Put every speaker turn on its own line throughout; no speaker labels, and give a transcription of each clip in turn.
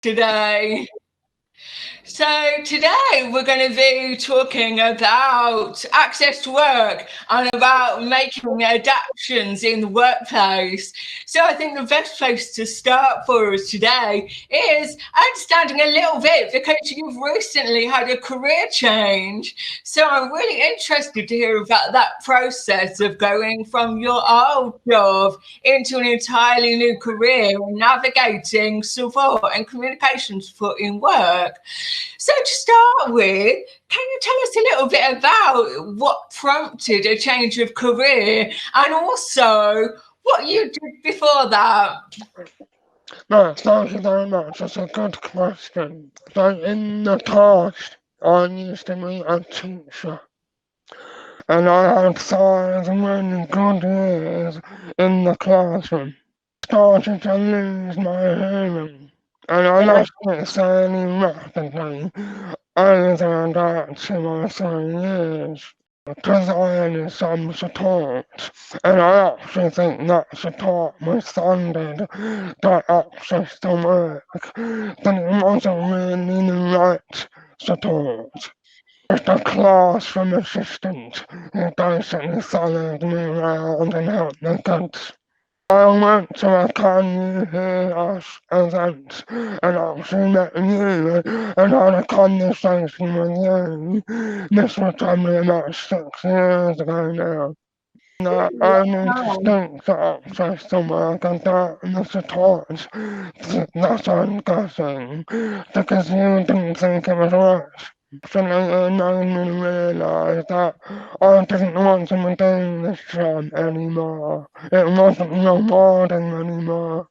today. So today we're going to be talking about access to work and about making adaptations in the workplace. So I think the best place to start for us today is understanding a little bit because you've recently had a career change. So I'm really interested to hear about that process of going from your old job into an entirely new career and navigating support and communication support in work. So to start with, can you tell us a little bit about what prompted a change of career and also what you did before that?
No, thank you very much. That's a good question. So in the past, I used to be a teacher, and I had 5 really good years in the classroom. Started to lose my hearing, and I lost it fairly rapidly over about 2 or 3 years. Because I needed some support, and I actually think that support was funded by access to work, but it wasn't really the right support. Just a classroom assistant who basically followed me around and helped me kids. I went to a Can You Hear Us event and actually met you and had a conversation with you. This was probably about 6 years ago now. I need distinct access to work and the support that I'm getting because you didn't think it was right. Actually, it made me realise that I didn't want to be doing this job anymore. It wasn't rewarding anymore.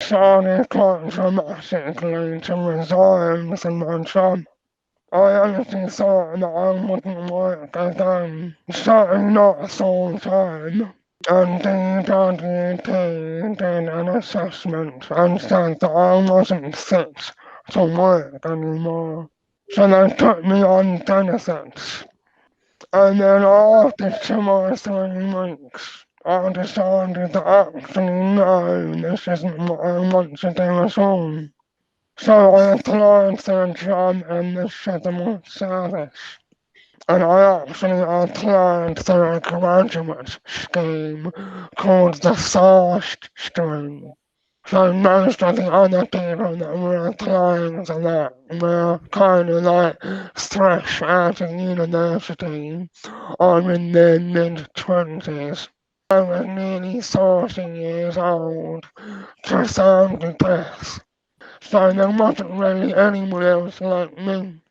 Started quite dramatically to resign from my job. I honestly thought that I wouldn't work again, certainly not full time. And the WP did an assessment and said that I wasn't fit to work anymore. So they put me on benefits. And then after 2 or 3 weeks, I decided that actually no, this isn't what I want to do at all. So I applied for a job in the civil service. And I actually applied for a graduate scheme called the Fast Stream. So most of the other people that were applying for that were kind of like fresh out of university or in their mid-20s. I was nearly 40 years old, profoundly deaf, so there wasn't really anyone else like me.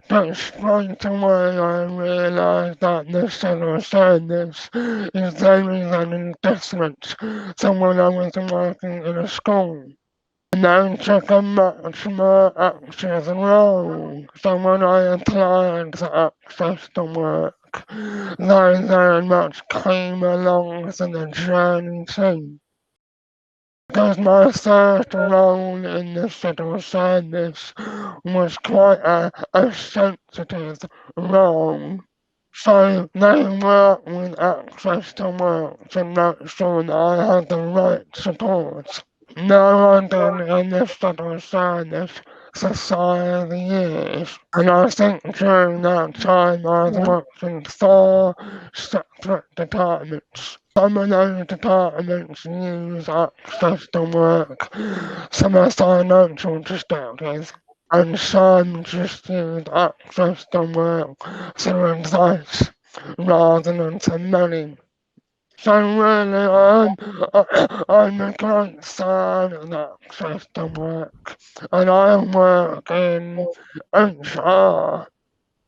But straight away I realised that the civil service is very, very different from when I was working in a school. And they took a much more active role. So when I applied for access to work, they very much came along to the journey too. Because my first role in the civil service was quite a sensitive role. So they worked with access to work to make sure that I had the right support. Now I've been in the civil service for 5 years, and I think during that time I've worked in 4 separate departments. Some of those departments use access to work from a financial perspective, and some just use access to work for advice rather than for money. So really, I'm a great fan of access to work, and I work in HR.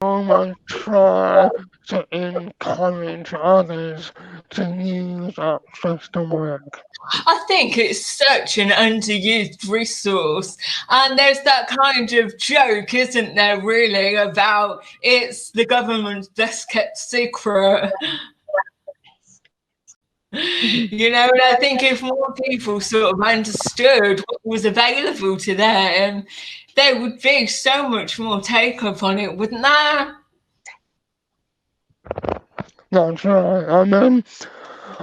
I try to encourage others to use access to work.
I think it's such an underused resource. And there's that kind of joke, isn't there, really, about it's the government's best kept secret. And I think if more people sort of understood what was available to them, there would be so much more take up on it, wouldn't there?
That's right.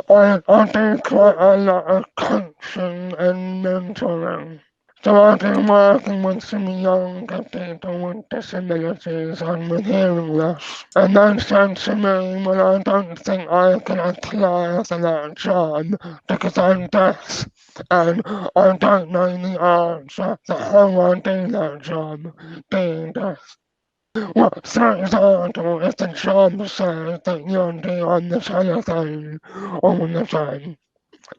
I do quite a lot of coaching and mentoring So I've been working with some younger people with disabilities and with hearing loss. And they said to me, well, I don't think I can apply for that job because I'm deaf. And I don't know the answer to how I do that job, being deaf. Well, for example, if the job says that you'll be on the telephone all the time,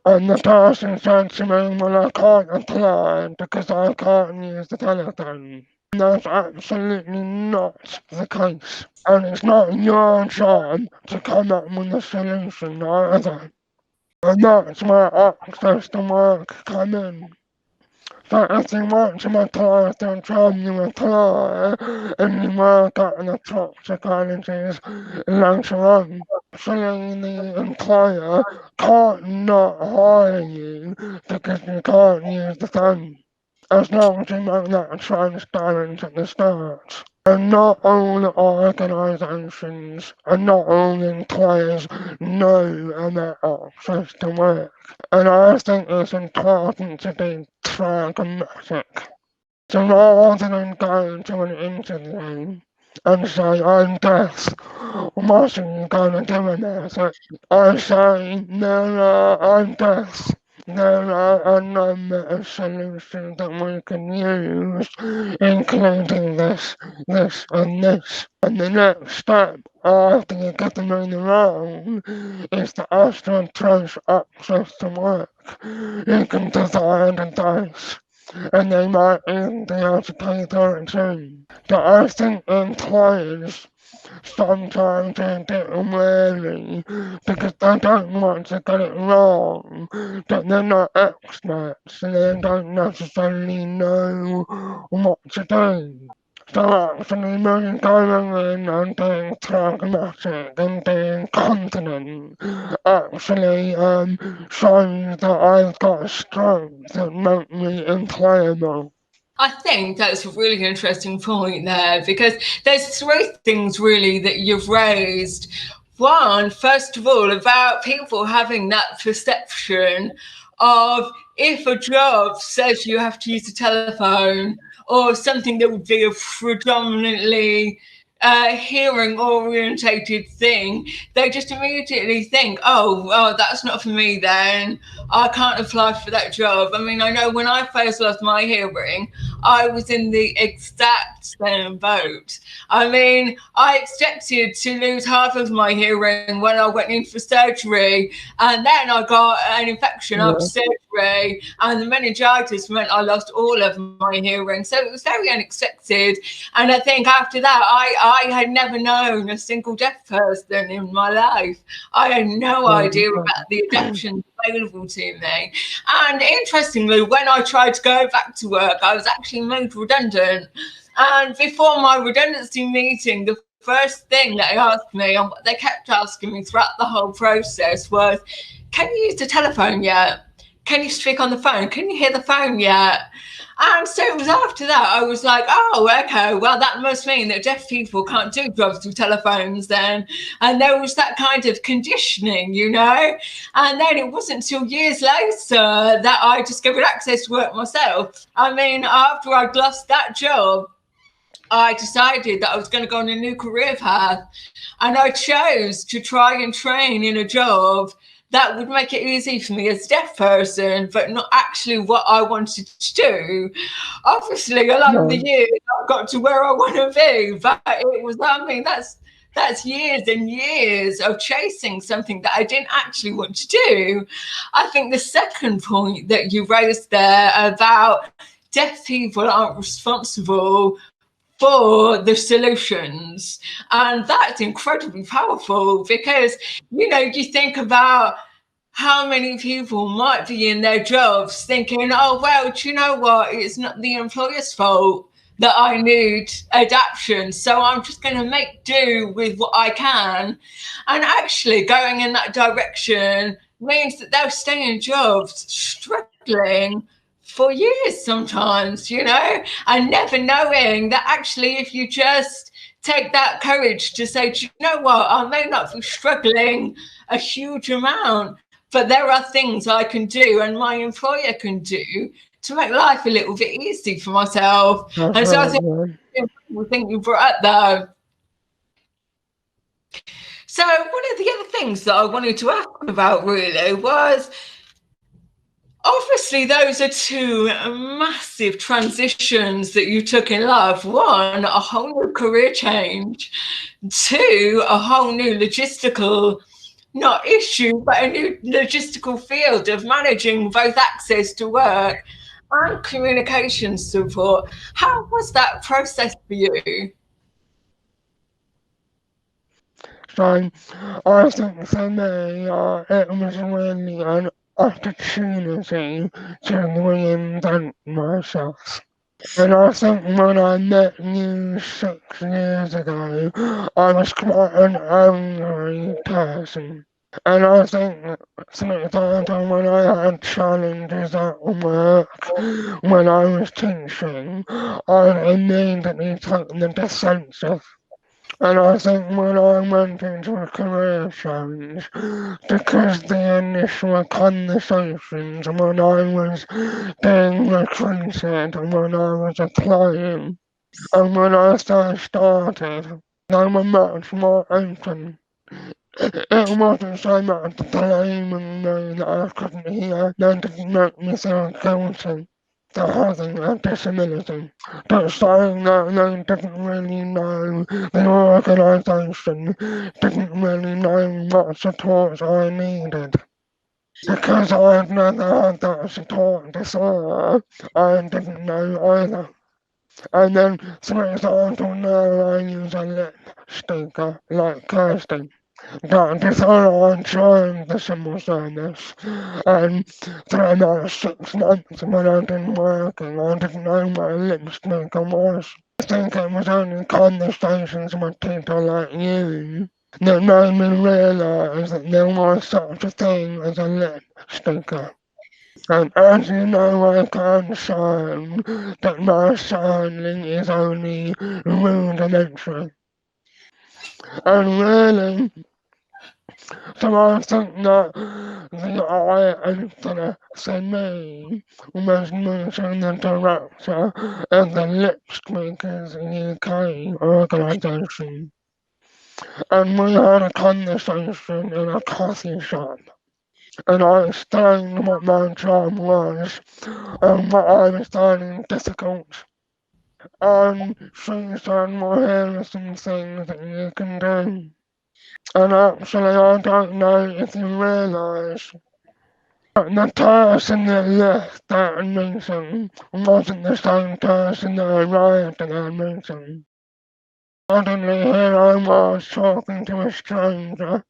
and the person said to me, well, I can't apply because I can't use the telephone. That's absolutely not the case. And it's not your job to come up with a solution either. And that's where access to work come in. So if you want to apply to a job, you apply and you work at the toxicologies later on. Actually, the employer can't not hire you because you can't use the phone. As long as you make that transparent at the start. And not all the organisations and not all the employers know about access to work. And I think it's important to be pragmatic. So rather than go to an interview and say, I'm deaf, what are you going to do about it? I say, no, I'm deaf. There are a number of solutions that we can use, including this, and this. And the next step after you get them in the role is to ask to approach access to work. You can design a dice, and they might even be able to pay for it too. But I think employers sometimes they're a bit wary because they don't want to get it wrong, but they're not experts and they don't necessarily know what to do. So actually me going in and being pragmatic and being confident actually shows that I've got strength that make me employable.
I think that's a really interesting point there, because there's three things really that you've raised. One, first of all, about people having that perception of if a job says you have to use the telephone or something that would be a predominantly hearing orientated thing, they just immediately think, oh, that's not for me then. I can't apply for that job. I mean, I know when I first lost my hearing, I was in the exact same boat. I mean, I expected to lose half of my hearing when I went in for surgery, and then I got an infection after surgery, and the meningitis meant I lost all of my hearing. So it was very unexpected. And I think after that, I had never known a single deaf person in my life. I had no idea about the adaptations available to me. And interestingly, when I tried to go back to work, I was actually made redundant. And before my redundancy meeting, the first thing they asked me, and what they kept asking me throughout the whole process, was, can you use the telephone yet? Can you speak on the phone? Can you hear the phone yet? And so it was after that, I was like, oh, okay, well, that must mean that deaf people can't do jobs with telephones then. And there was that kind of conditioning, you know. And then it wasn't until years later that I discovered access to work myself. I mean, after I'd lost that job, I decided that I was going to go on a new career path. And I chose to try and train in a job that would make it easy for me as a deaf person, but not actually what I wanted to do. Obviously, along the years, I've got to where I want to be, but it was, I mean, that's years and years of chasing something that I didn't actually want to do. I think the second point that you raised there about deaf people aren't responsible for the solutions, and that's incredibly powerful, because you know, you think about how many people might be in their jobs thinking, oh well, do you know what, it's not the employer's fault that I need adaptation, so I'm just going to make do with what I can. And actually going in that direction means that they'll stay in jobs struggling for years sometimes, you know, and never knowing that actually if you just take that courage to say, do you know what, I may not be struggling a huge amount, but there are things I can do and my employer can do to make life a little bit easy for myself.
That's
And so I
right, man.
think you brought up though. So one of the other things that I wanted to ask about really was, obviously those are two massive transitions that you took in life. One, a whole new career change. Two, a whole new logistical, not issue, but a new logistical field of managing both access to work and communication support. How was that process for you?
So I think for me, it was really an opportunity to reinvent myself. And I think when I met you 6 years ago, I was quite an angry person. And I think sometimes when I had challenges at work, when I was teaching, I immediately took the defensive. And I think when I went into a career change, because the initial conversations when I was being recruited and when I was applying, and when I first started, they were much more open. It wasn't so much blaming me that I couldn't hear, they didn't make me feel guilty for having a disability, but saying that they didn't really know the organisation, didn't really know what support I needed. Because I'd never had that support before, I didn't know either. And then, for example, now I use a lip speaker like Kirsty. But before I joined the civil service, and for about 6 months when I'd been working, I didn't know what a lip speaker was. I think it was only conversations with people like you that made me realise that there was such a thing as a lip speaker. And as you know, I can sign, but my signing is only rudimentary. And really, so I think that the eye opener for me was meeting the director of the Lip Speakers UK organisation. And we had a conversation in a coffee shop. And I explained what my job was and what I was finding difficult. And she said, well, here are some things that you can do. And actually, I don't know if you realise, but the person that left that meeting wasn't the same person that arrived at that meeting. Suddenly, here I was talking to a stranger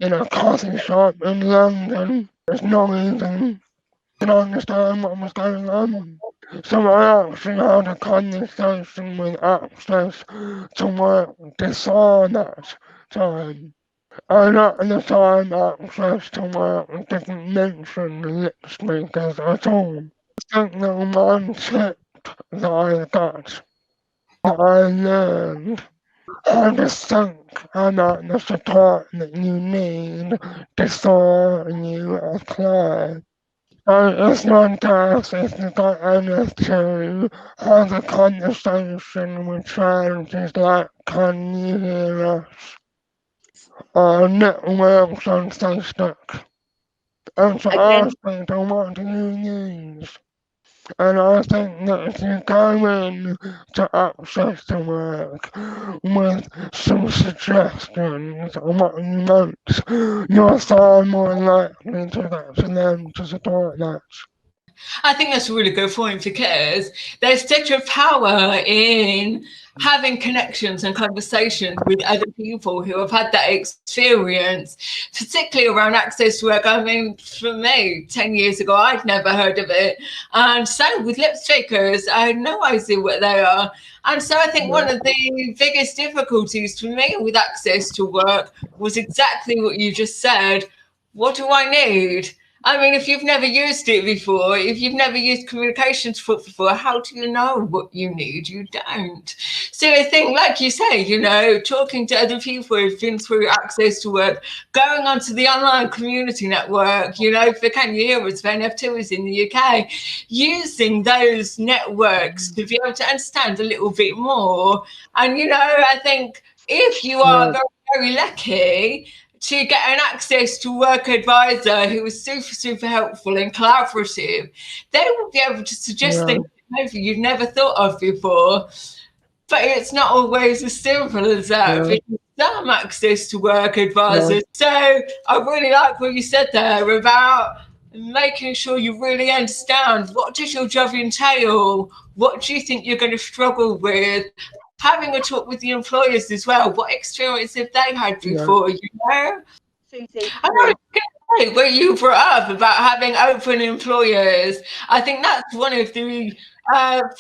in a coffee shop in London. It's not even to understand what was going on. So I actually had a conversation with Access to work before that time. And at the time, Access to work didn't mention lip speakers at all. I think the one tip that I got, that I learned, how to think about the support that you need before you apply. So if one does, if you've got NF2, have a conversation with charities like Can You Hear Us? Or networks on Facebook. And to ask people what do you use? And I think that if you go in to Access to Work with some suggestions on what you want, you're far more likely to get to them to support that.
I think that's a really good point, because there's such a power in having connections and conversations with other people who have had that experience, particularly around access to work. I mean, for me, 10 years ago, I'd never heard of it. And same with lip speakers, I had no idea what they are. And so I think one of the biggest difficulties for me with access to work was exactly what you just said. What do I need? I mean, if you've never used it before, if you've never used communication support before, how do you know what you need? You don't. So I think, like you say, you know, talking to other people who've been through access to work, going onto the online community network, you know, for Can You Hear Us, for NF2 is in the UK, using those networks to be able to understand a little bit more. And, you know, I think if you are very, very lucky, to get an access to work advisor who was super, super helpful and collaborative, they will be able to suggest things maybe you've never thought of before. But it's not always as simple as that. Because some access to work advisors. So I really like what you said there about making sure you really understand what does your job entail, what do you think you're going to struggle with, having a talk with the employers as well. What experience have they had before, you know?
Suzi,
I know what you brought up about having open employers. I think that's one of the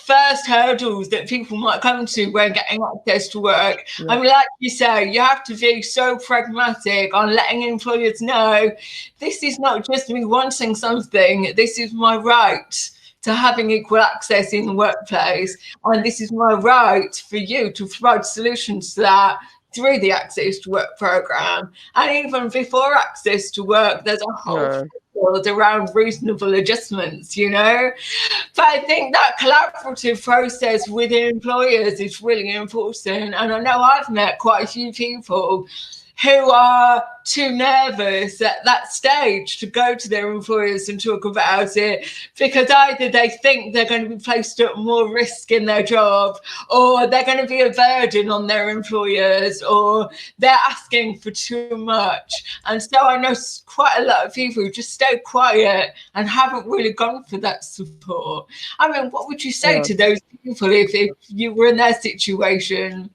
first hurdles that people might come to when getting access to work. I mean, like you say, you have to be so pragmatic on letting employers know this is not just me wanting something, this is my right to having equal access in the workplace. And this is my right for you to provide solutions to that through the Access to Work programme. And even before access to work, there's a whole field around reasonable adjustments, you know. But I think that collaborative process with employers is really important. And I know I've met quite a few people who are too nervous at that stage to go to their employers and talk about it, because either they think they're going to be placed at more risk in their job, or they're going to be a burden on their employers, or they're asking for too much. And so I know quite a lot of people who just stay quiet and haven't really gone for that support. I mean, what would you say to those people if you were in their situation?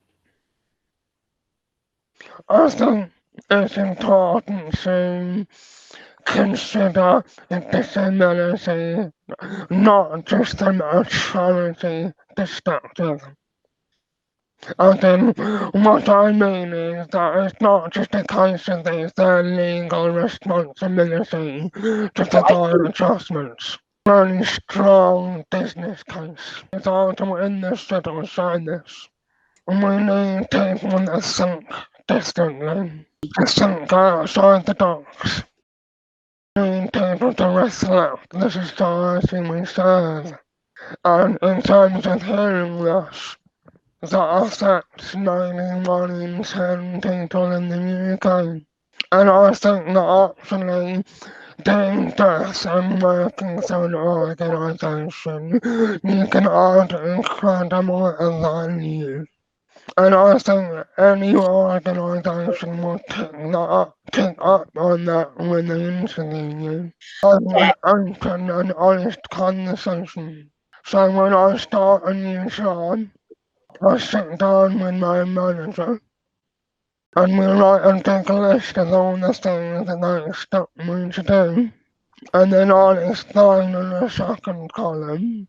I think it's important to consider disability not just from a charity perspective. Then what I mean is that it's not just a case of it's their legal responsibility to provide adjustments. Really strong business case is also in the civil service. We need people that think differently, to think outside the box. We need people to reflect the society we serve. And in terms of hearing loss, that affects maybe 1 in 10 people in the UK. And I think that actually doing this and working through an organisation, you can add incredible value. And I think any organisation will pick up on that when they interview you. Having an open and honest conversation. So when I start a new job, I sit down with my manager and we write a big list of all the things that they expect me to do. And then I'll explain in the second column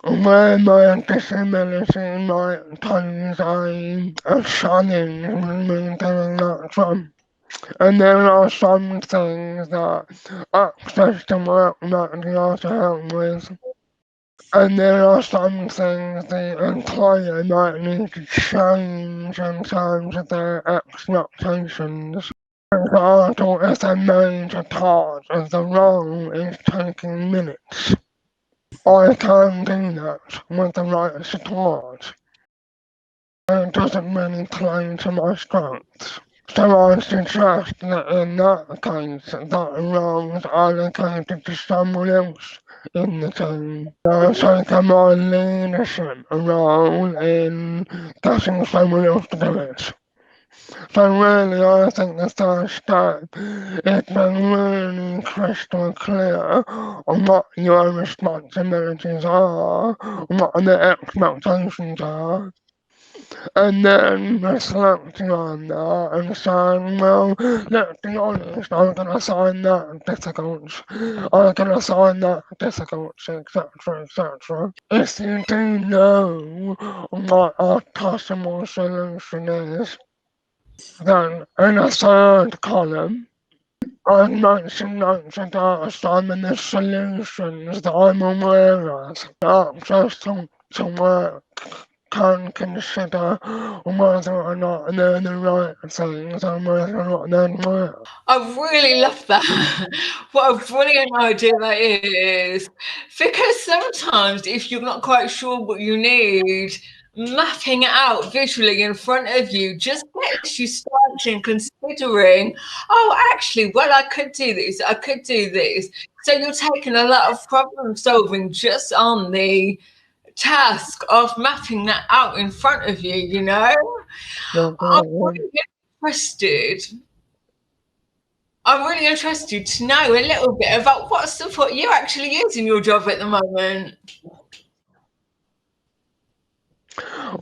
where my disability might pose a challenge with me doing that job. And there are some things that access to work might be able to help with. And there are some things the employer might need to change in terms of their expectations. For example, if a major part of the role is taking minutes, I can do that with the right support. It doesn't really play to my strengths. So I suggest that in that case, that role is allocated to someone else in the team. I take a more leadership role in getting someone else to do it. So really, I think the first step is being really crystal clear on what your responsibilities are, what the expectations are, and then reflecting on that and saying, well, let's be honest, I'm going to find that difficult, I'm going to find that difficult, etc., etc. If you do know what a possible solution is, then in a third column, I've made some notes about some of the solutions that I'm aware of. Access to work can consider whether or not they're the right things and whether or not they work.
I really love that. What a brilliant idea that is. Because sometimes, if you're not quite sure what you need, mapping it out visually in front of you just gets you starting considering, oh, actually, well, I could do this, I could do this. So you're taking a lot of problem solving just on the task of mapping that out in front of you, you know? I'm really interested I'm really interested to know a little bit about what support you actually use in your job at the moment.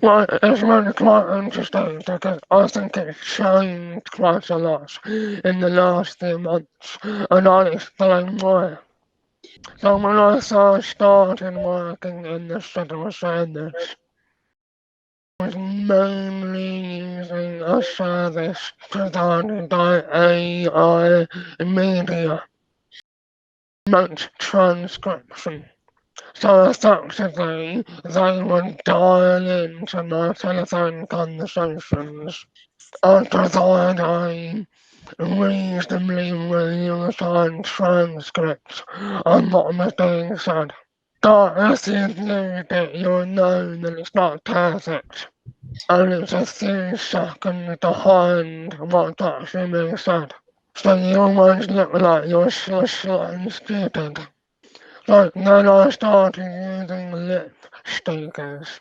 Well, it's really quite interesting because I think it's changed quite a lot in the last few months, and I'll explain why. So when I first started working in the civil service, I was mainly using a service provided by AI media, note transcription. So effectively, they would dial into my telephone conversations and provide a reasonably real-time transcript of what was being said. But if you do it, you'll know that it's not perfect, and it's a few seconds behind what's actually being said. So you always look like you're slightly stupid. So then I started using lip speakers,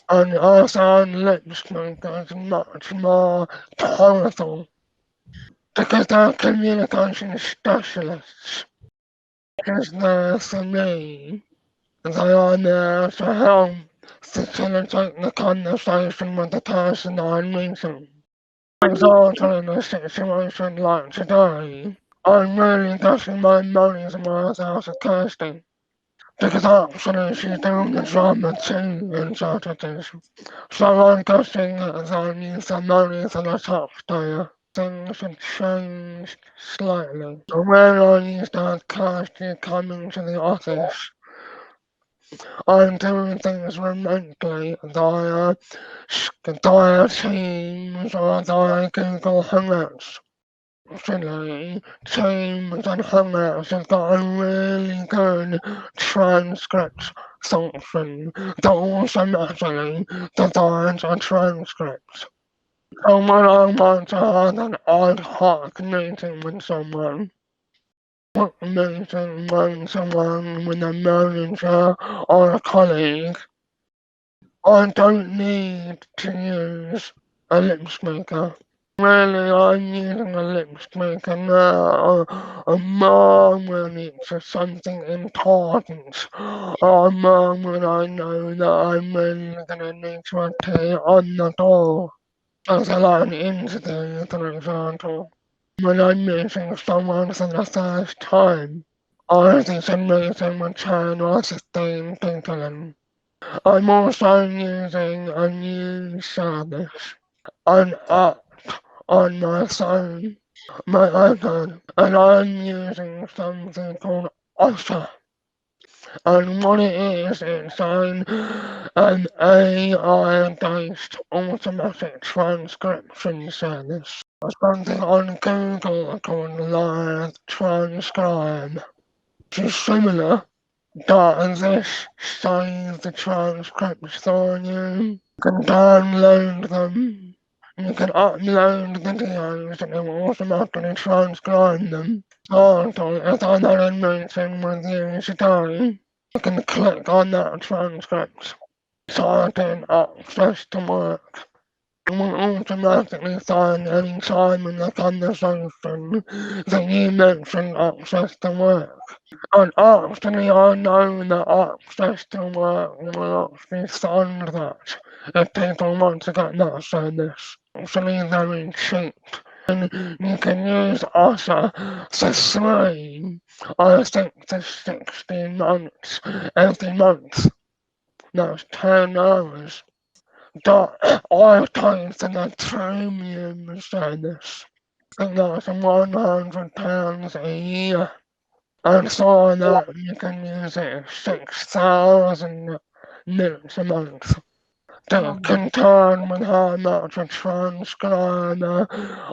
and I found lip speakers much more powerful because they're communication specialists. Because they're for me, they are there to help facilitate the conversation with the person I'm meeting. For example, in a situation like today, I'm really getting my money's worth out of Kirsty. Because actually she's doing the drama too in Saturdays. So I'm guessing that I need some money for the taxpayer. Things have changed slightly. When I used to have Kirsty coming to the office, I'm doing things remotely via Teams or via Google Hangouts. Actually, Teams and Hangouts have got a really good transcript function that automatically provides a transcript. And when I want to have an ad hoc meeting with someone, meeting one-to-one with a manager or a colleague, I don't need to use a lip speaker. Really, I'm using a lip speaker now, more when it's something important, or more when I know that I'm really gonna need to appear on the door, as a line interview, for example. When I'm meeting someone for the first time, or if it's a meeting with 10 or 15 people in. I'm also using a new service, an app on my phone, my iPad, and I'm using something called Otter. And what it is, it's an AI-based automatic transcription service. Something on Google called Live Transcribe, which is similar, but this saves the transcripts for you. You can download them. You can upload videos and it will automatically transcribe them. Also, if I'm at a meeting with you today, you can click on that transcript, type in access to work. It will automatically find any time in the conversation that you mention access to work. And actually, I know that access to work will actually fund that if people want to get that service. Actually, very cheap. And you can use Otter for free, I think, for 16 months every month. That's 10 hours. But I pay for the premium service. think that's £100 a year. And so that you can use it 6,000 minutes a month. To contend with how much a transcriber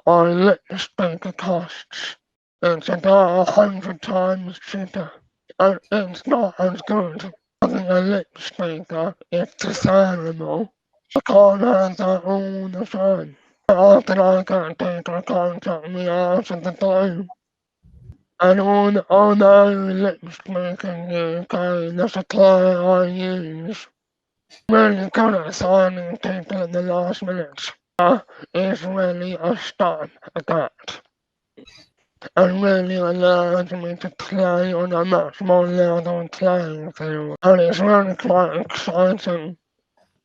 or lip speaker costs. It's about 100 times cheaper, and it's not as good. Having a lip speaker is desirable. I can't have that all the time. Often I get people contact me out of the blue. And although lip speaking UK, the supplier I use, really good at signing people in the last minute. Is really a stop at that. And really allows me to play on a much more level playing field. And it's really quite exciting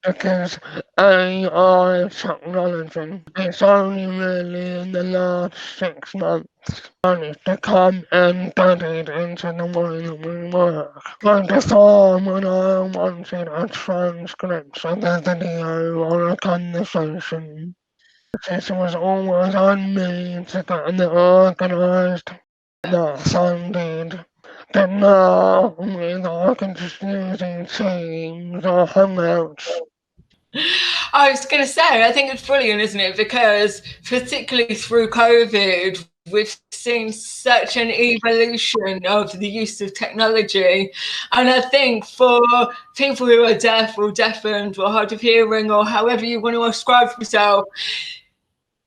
because AI technology is only really in the last 6 months and it's become embedded into the way that we work. Like before, when I wanted a transcript of a video or a conversation, it was always on me to get it organised. That sounded. But now, I can just using Teams or Hangouts.
I was going to say, I think it's brilliant, isn't it? Because particularly through COVID, we've seen such an evolution of the use of technology. And I think for people who are deaf or deafened or hard of hearing or however you want to describe yourself,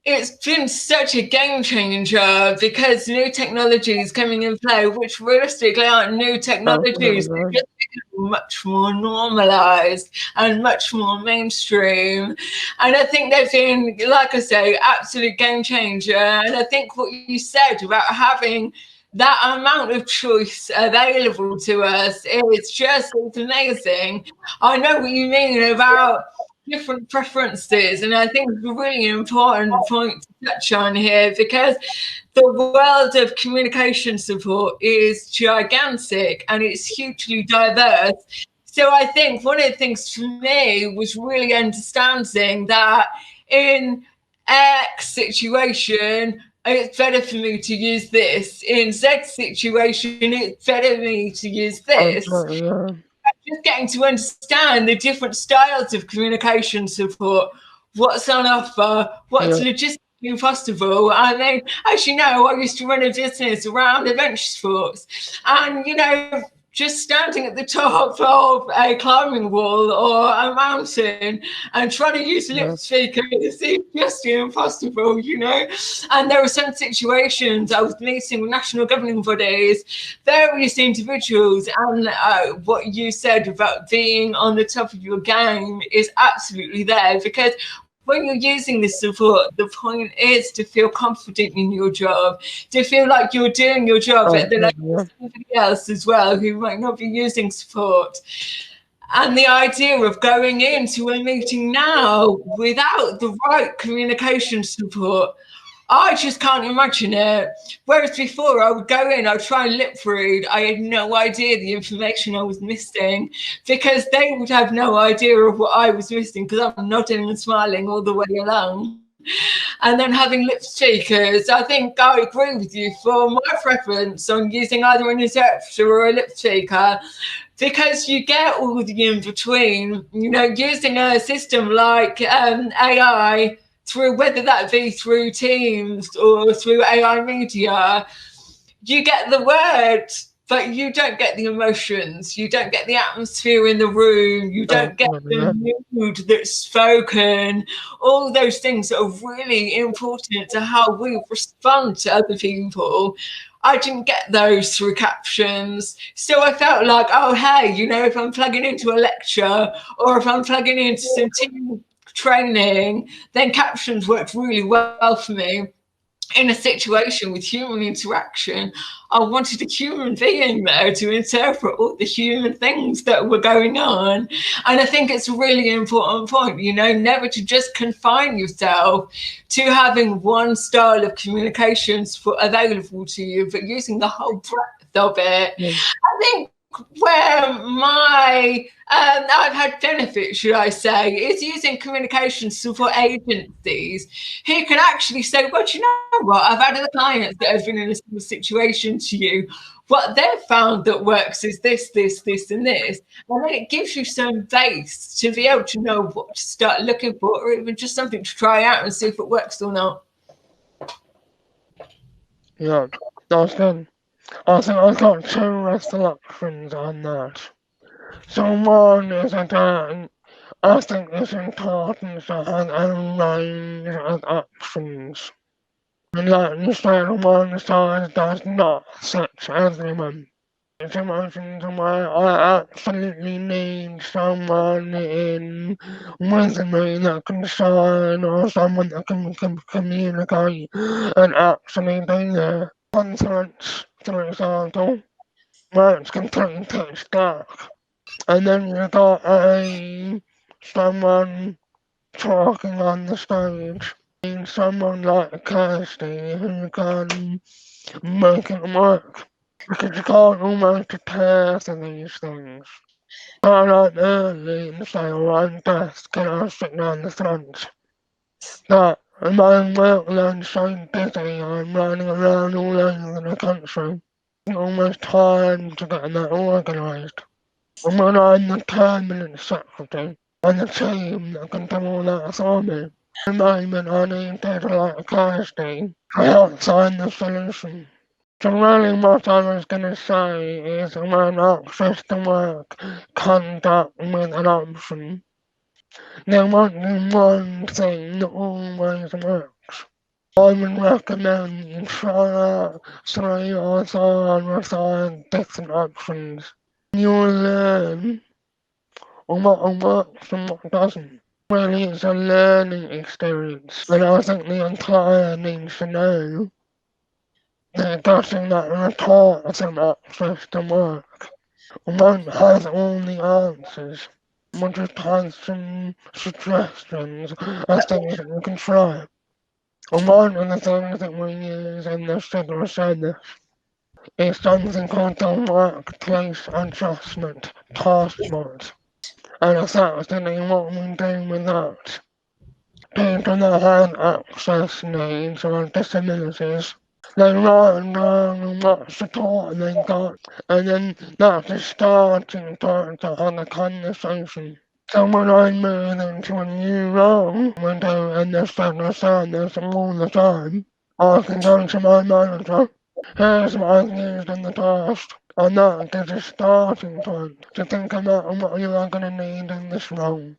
it's been such a game changer because new technologies coming in play, which realistically aren't new technologies, they're just much more normalized and much more mainstream. And I think they've been, like I say, absolute game changer. And I think what you said about having that amount of choice available to us, it's amazing. I know what you mean about different preferences, and I think it's a really important point to touch on here because the world of communication support is gigantic and it's hugely diverse. So I think one of the things for me was really understanding that in X situation, it's better for me to use this. In Z situation, it's better for me to use this. Just getting to understand the different styles of communication support, what's on offer, what's logistically possible. I mean, as you know, I used to run a business around adventure sports, and just standing at the top of a climbing wall or a mountain and trying to use lip speaker is just impossible, And there were some situations I was meeting with national governing bodies, various individuals, and what you said about being on the top of your game is absolutely there because when you're using this support, the point is to feel confident in your job, to feel like you're doing your job at the level of somebody else as well who might not be using support. And the idea of going into a meeting now without the right communication support, I just can't imagine it. Whereas before I would go in, I'd try and lip read. I had no idea the information I was missing because they would have no idea of what I was missing because I'm nodding and smiling all the way along. And then having lip speakers, I think I agree with you for my preference on using either an interpreter or a lip speaker because you get all the in between, using a system like AI through whether that be through Teams or through AI media, you get the words, but you don't get the emotions. You don't get the atmosphere in the room. You don't get the mood that's spoken. All those things that are really important to how we respond to other people. I didn't get those through captions. So I felt like, oh, hey, if I'm plugging into a lecture or if I'm plugging into some team training, then captions worked really well for me. In a situation with human interaction, I wanted a human being there to interpret all the human things that were going on. And I think it's a really important point, never to just confine yourself to having one style of communications available to you, but using the whole breadth of it. I think where my I've had benefits, should I say, is using communication support agencies who can actually say, well, do you know what? I've had other clients that have been in a similar situation to you. What they've found that works is this, this, this, and this. And then it gives you some base to be able to know what to start looking for, or even just something to try out and see if it works or not.
Yeah, that's good. I think I've got two recollections on that. So one is that I think it's important to have a range of options. And like you said, one size does not fit everyone. Situations where I absolutely need someone in with me that can sign or someone that can communicate and actually be there. Conference, for example, where it's completely pitch dark. And then you got someone talking on the stage. Someone like Kirsty who can make it work. Because you can't almost prepare for these things. Turn up early and say, oh, I'm deaf, can I sit down the front? But my workload's so busy, I'm running around all over the country. Almost time to get that organised. And when I'm the permanent secretary and the team that can do all that for me, at the moment I need people like Kirsty to help find the solution. So really what I was going to say is when access to work comes up with an option, there won't be one thing that always works. I would recommend you try out 3 or 4 or 5 different options. You'll learn what works and what doesn't. Really it's a learning experience, and I think the employer needs to know that getting that report from access to work won't have all the answers. We'll just have some suggestions of things that you can try. And one of the things that we use in the civil service is something called the Workplace Adjustment Task Force. And effectively what we do with that, people that have access needs or disabilities, they write down what support they got, and then that's a starting point to have a conversation. So when I move into a new role, we do in the civil service all the time, I can go to my manager, here's what I've used in the past, and that gives a starting point to think about what you are going to need in this role.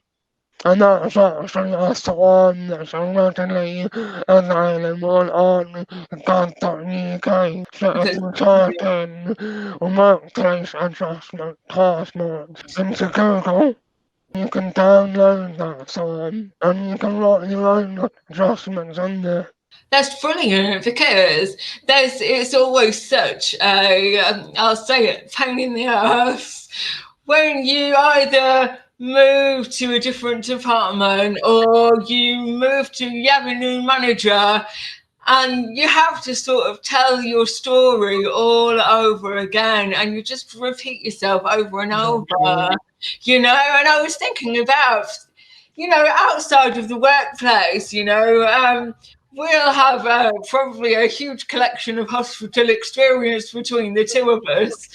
And that's actually a form that's readily available on gov.uk. So if you type in Workplace Adjustment Passports into Google, you can download that form and you can write your own adjustments on there.
That's brilliant because it's always such a I'll say it, pain in the ass when you either move to a different department or you have a new manager and you have to sort of tell your story all over again and you just repeat yourself over and over, and I was thinking about, outside of the workplace, we'll have probably a huge collection of hospital experience between the two of us.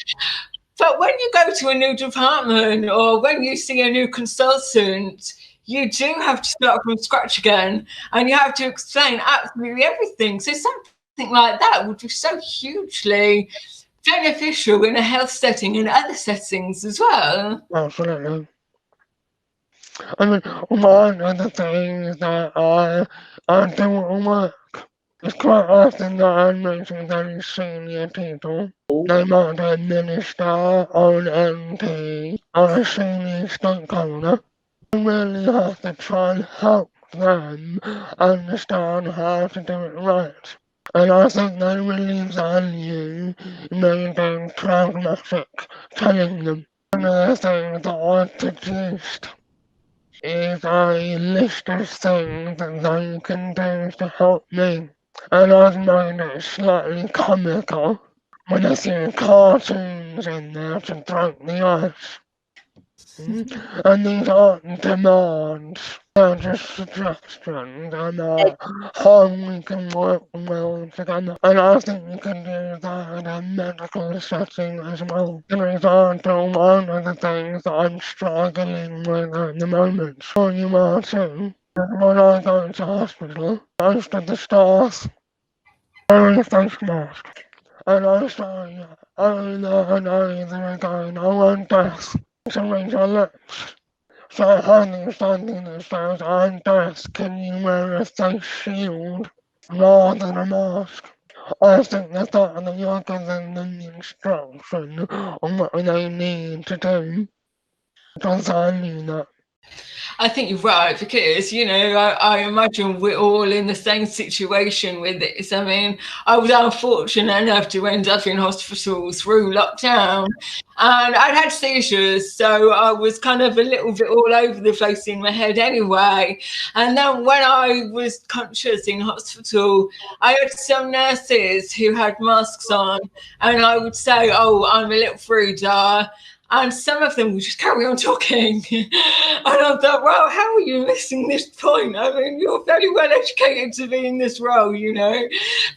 But when you go to a new department or when you see a new consultant, you do have to start from scratch again and you have to explain absolutely everything. So something like that would be so hugely beneficial in a health setting and other settings as well.
Absolutely. I mean, one of the things that I do at work is quite often that I'm meeting very senior people. They might be a minister or an MP or a senior stakeholder. I really have to try and help them understand how to do it right. And I think they really value me being pragmatic, telling them. One of the things that I produced is a list of things that they can do to help me. And I've made it slightly comical when I see cartoons in there to throat the ice. And these aren't demands, they're just suggestions, and how we can work well together. And I think we can do that in a medical setting as well. For example, one of the things that I'm struggling with at the moment, sure you are too, when I go to hospital, most of the staff wear a face mask. And I say over and over again, I want death to read your lips. So honey something that says, I'm death, can you wear a face shield rather than a mask? I think the fact that you're giving them the instruction on what they need to do does only that.
I think you're right, because, you know, I imagine we're all in the same situation with this. I mean, I was unfortunate enough to end up in hospital through lockdown, and I'd had seizures, so I was kind of a little bit all over the place in my head anyway. And then when I was conscious in hospital, I had some nurses who had masks on, and I would say, "Oh, I'm a little Frida," and some of them would just carry on talking. And I thought, well, how are you missing this point? I mean, you're very well educated to be in this role, you know.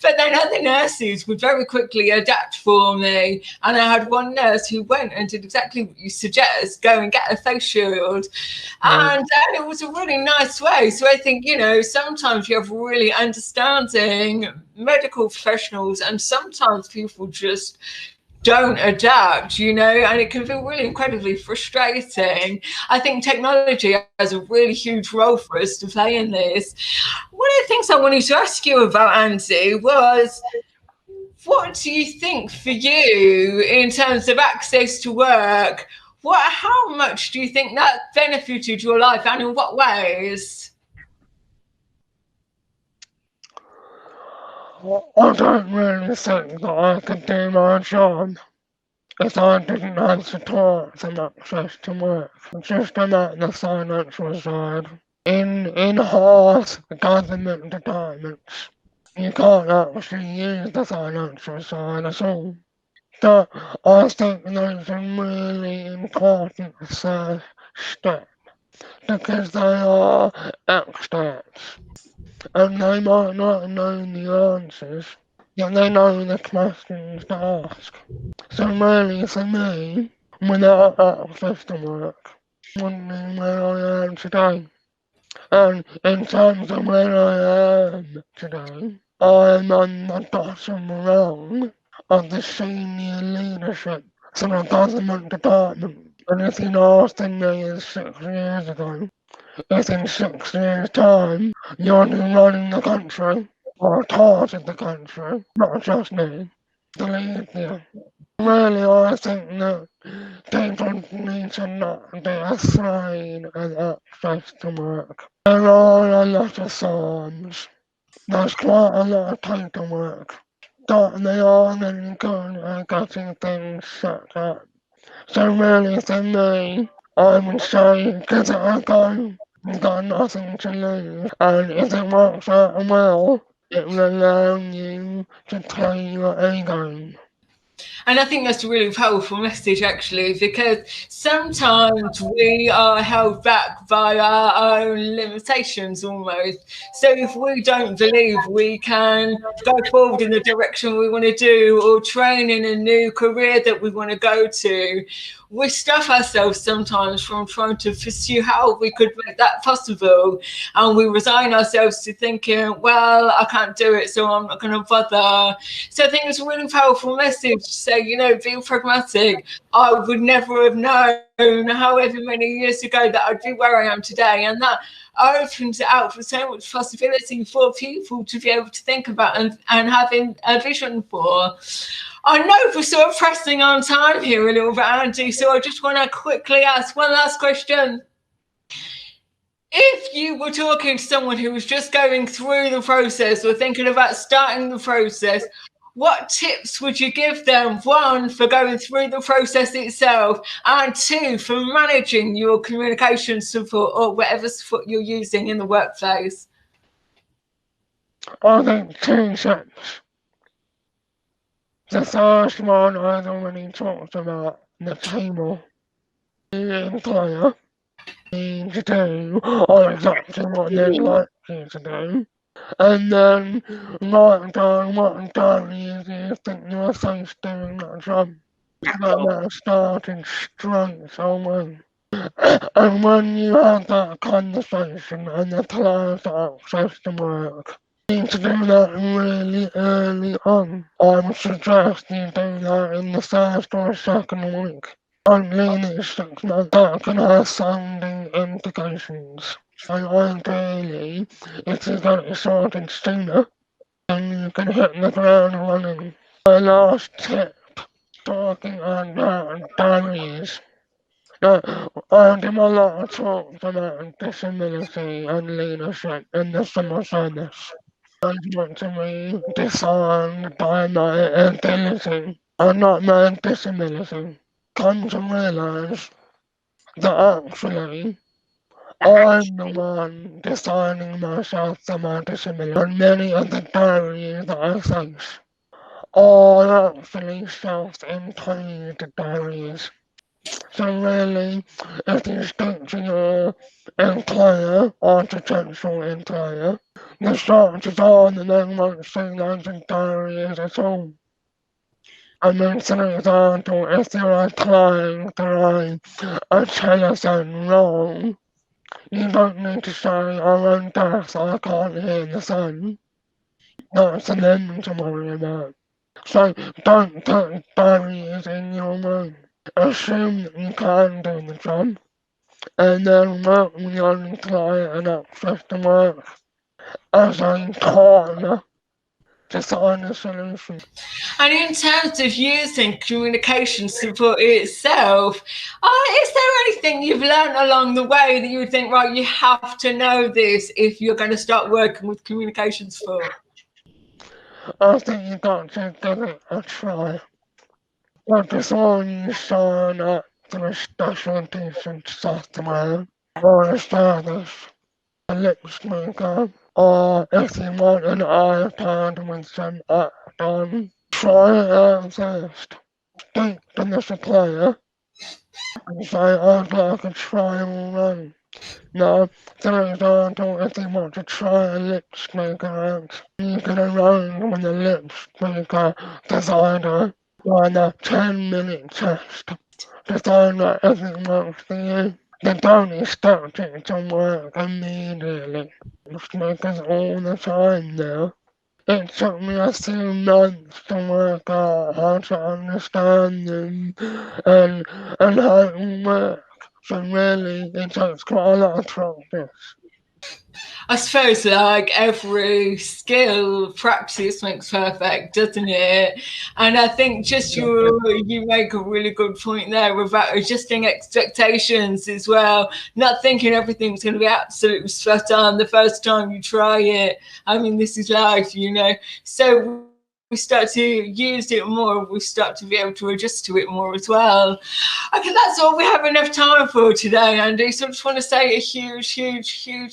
But then other nurses would very quickly adapt for me. And I had one nurse who went and did exactly what you suggest, go and get a face shield. And it was a really nice way. So I think, you know, sometimes you have really understanding medical professionals, and sometimes people just don't adapt, you know, and it can be really incredibly frustrating. I think technology has a really huge role for us to play in this. One of the things I wanted to ask you about, Andy, was what do you think for you in terms of access to work? How much do you think that benefited your life, and in what ways?
I don't really think that I could do my job if I didn't have support and access to work. Just about the financial side. In half government departments, you can't actually use the financial side at all. So I think that's a really important first step, because they are experts and they might not know the answers, yet they know the questions to ask. So really for me, without access to work, wouldn't be where I am today. And in terms of where I am today, I'm on the bottom rung of the senior leadership for a government department. And if you'd asked me 6 years ago, if in 6 years' time you're running the country, or part of the country, not just me, believe me. Really, I think that people need to not be afraid of access to work. There are a lot of forms. There's quite a lot of paperwork. But they are really good at getting things set up. So really for me, I would say give it a go. You've got nothing to lose. And if it works out well, it will allow you to play your A game.
And I think that's a really powerful message, actually, because sometimes we are held back by our own limitations almost. So if we don't believe we can go forward in the direction we want to do, or train in a new career that we want to go to, we stop ourselves sometimes from trying to pursue how we could make that possible. And we resign ourselves to thinking, well, I can't do it, so I'm not going to bother. So I think it's a really powerful message to say, you know, being pragmatic. I would never have known, however many years ago, that I'd be where I am today. And that opens it out for so much possibility for people to be able to think about and having a vision for. I know we're sort of pressing on time here a little bit, Andy, so I just want to quickly ask one last question. If you were talking to someone who was just going through the process or thinking about starting the process, what tips would you give them? One, for going through the process itself, and two, for managing your communication support or whatever support you're using in the workplace?
I think 2 cents. The first one I've already talked about, the table. The employer needs to do or exactly what they'd like you to do. And then write down what diaries you think you're supposed to do in that job. So they're starting straight away. And when you have that conversation and the players are access to work, you need to do that really early on. I would suggest you do that in the first or second week. Don't leave it 6 months. That can have sounding implications. So ideally, if you get it sorted sooner, then you can hit the ground running. My last tip, talking about diaries. I do a lot of talks about disability and leadership in the civil service. I want to be defined by my ability and not my disability. Come to realise that actually I'm the one defining myself for my disability, and many of the diaries that I face are actually self-imposed diaries. So really, if you speak to your employer or potential employer, the chances are that they won't see those in diaries at all. I mean, for example, if you're applying for a telephone role, you don't need to say, oh, I'm deaf, I can't hear the phone. That's for them to worry about. So don't put barriers in your way. Assume that you can do the job, and then work with your employer and access to work as a partner to find a solution.
And in terms of using communication support itself, is there anything you've learned along the way that you would think, right, you have to know this if you're going to start working with communication support?
I think you've got to give it a try. But before you sign up to a specialty software or a service, a lip speaker, or if you want an iPad with some app on, try it out first. Speak to the supplier and say, I'd like a trial run. Now, for example, if you want to try a lip speaker out, you can arrange with a lip speaker provider on a 10-minute test to find out if it works for you. They don't expect it to work immediately. Lip speakers all the time now. It took me a few months to work out how to understand them and how it works. So really, it takes quite a lot of practice.
I suppose like every skill, practice makes perfect, doesn't it? And I think just you make a really good point there about adjusting expectations as well, not thinking everything's going to be absolutely spot on the first time you try it. I mean, this is life, you know. So we start to use it more, we start to be able to adjust to it more as well. Okay, that's all we have enough time for today, Andy. So I just want to say a huge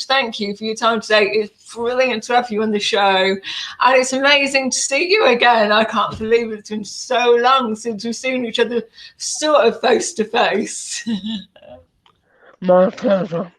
thank you for your time today. It's brilliant to have you on the show. And it's amazing to see you again. I can't believe it's been so long since we've seen each other sort of face to face.
My pleasure.